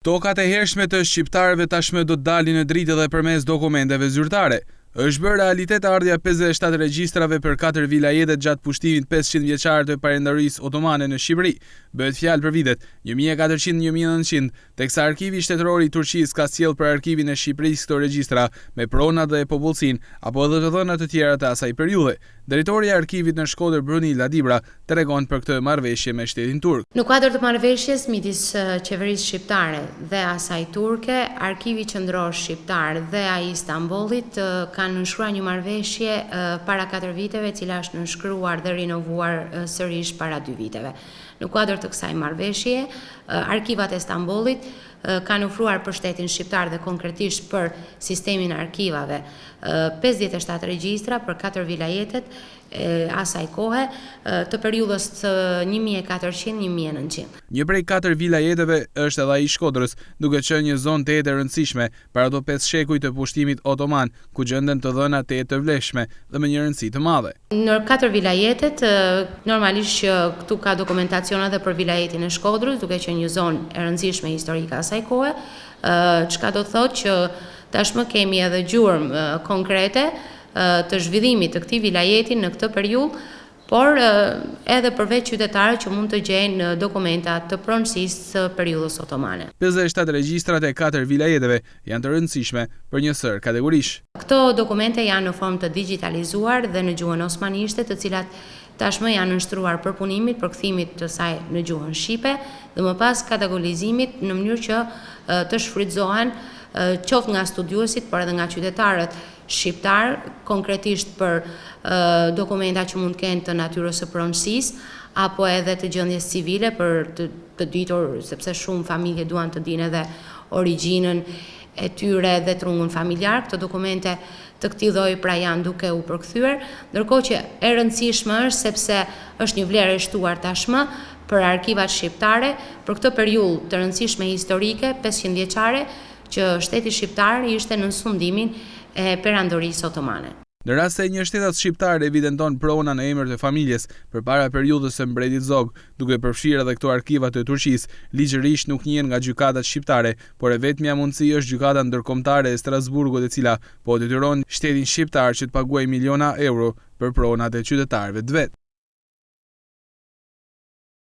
Tokat e hershme të shqiptarëve tashmë do të dalin në dritë dhe përmes dokumenteve zyrtare. Është bërë realitet ardhja 57 regjistrave për 4 vilajetet gjatë pushtimit 500 vjeçar të parendarisë otomane në Shqipëri. Bëhet fjalë për vitet 1400-1900, teksa Arkivi Shtetëror i Turqisë ka sjellë për Arkivin e Shqipërisë këto regjistra me pronat dhe popullsinë apo edhe të dhënat të tjera të asaj periudhe. Drejtori i Arkivit në Shkodër Brunilla Dibra tregon për këtë marrëveshje me shtetin turk. Në kuadër të marrëveshjes midis qeverisë shqiptare dhe asaj turke, Arkivi Qendror Shqiptar dhe ai i Istanbullit kanë nënshkruar një marrëveshje para 4 viteve, e cila është nënshkruar dhe rinovuar sërish para 2 viteve. Në kuadër të kësaj marrëveshje, Arkivat e Istanbullit kanë ofruar për shtetin shqiptar dhe konkretisht për sistemin e arkivave 57 regjistra për 4 vilajetet asaj kohe të periudhës të 1400-1900. Një prej 4 vilajeteve është edhe ai i Shkodrës, duke qenë një zonë tetë e rëndësishme për ato 5 shekuj të pushtimit otoman, ku gjenden të dhëna tetë të vlefshme dhe me një rëndësi të madhe. Në 4 vilajetet, normalisht që këtu ka dokumentacion edhe për vilajetin e Shkodrës, duke qenë një zonë e rëndësishme historike asaj kohe, çka do të thotë që tashmë kemi edhe gjurmë konkrete të zhvillimit të këtij vilajeti në këtë periudhë, por edhe përveç qytetarëve që mund të gjejnë dokumenta të pronësisë së periudhës otomane. 57 regjistrat e 4 vilajeteve janë të rëndësishme për një sër kategorish. Këto dokumente janë në formë të digitalizuar dhe në gjuhën osmanishte, të cilat tashmë janë nënshtruar përpunimit, përkthimit të saj në gjuhën shqipe dhe më pas kategorizimit në mënyrë që të shfrytëzohen qoftë nga studiuesit, por edhe nga qytetarët shqiptar, konkretisht për dokumenta që mund kenë të natyrës së pronësisë, apo edhe të gjendjes civile për të ditur, sepse shumë familje duan të dinë edhe origjinën e tyre dhe trungun familjar. Këto dokumente të këtij lloji pra janë duke u përkthyer, ndërkohë që e rëndësishme është sepse është një vlerë e shtuar tashmë për arkivat shqiptare për këtë periudhë të rëndësishme historike 500 vjeçare që shteti shqiptar ishte në sundimin e perandorisë otomane. Në rast se një shtetas shqiptar evidenton prona në emër të familjes përpara periudhës së mbretit zog, duke përfshirë edhe këto arkiva të Turqisë, ligjërisht nuk njihen nga gjykatat shqiptare, por e vetmja mundësi është gjykata ndërkombëtare e Strasburgut, e cila po detyron shtetin shqiptar që të paguajë miliona euro për pronat e qytetarëve të vet.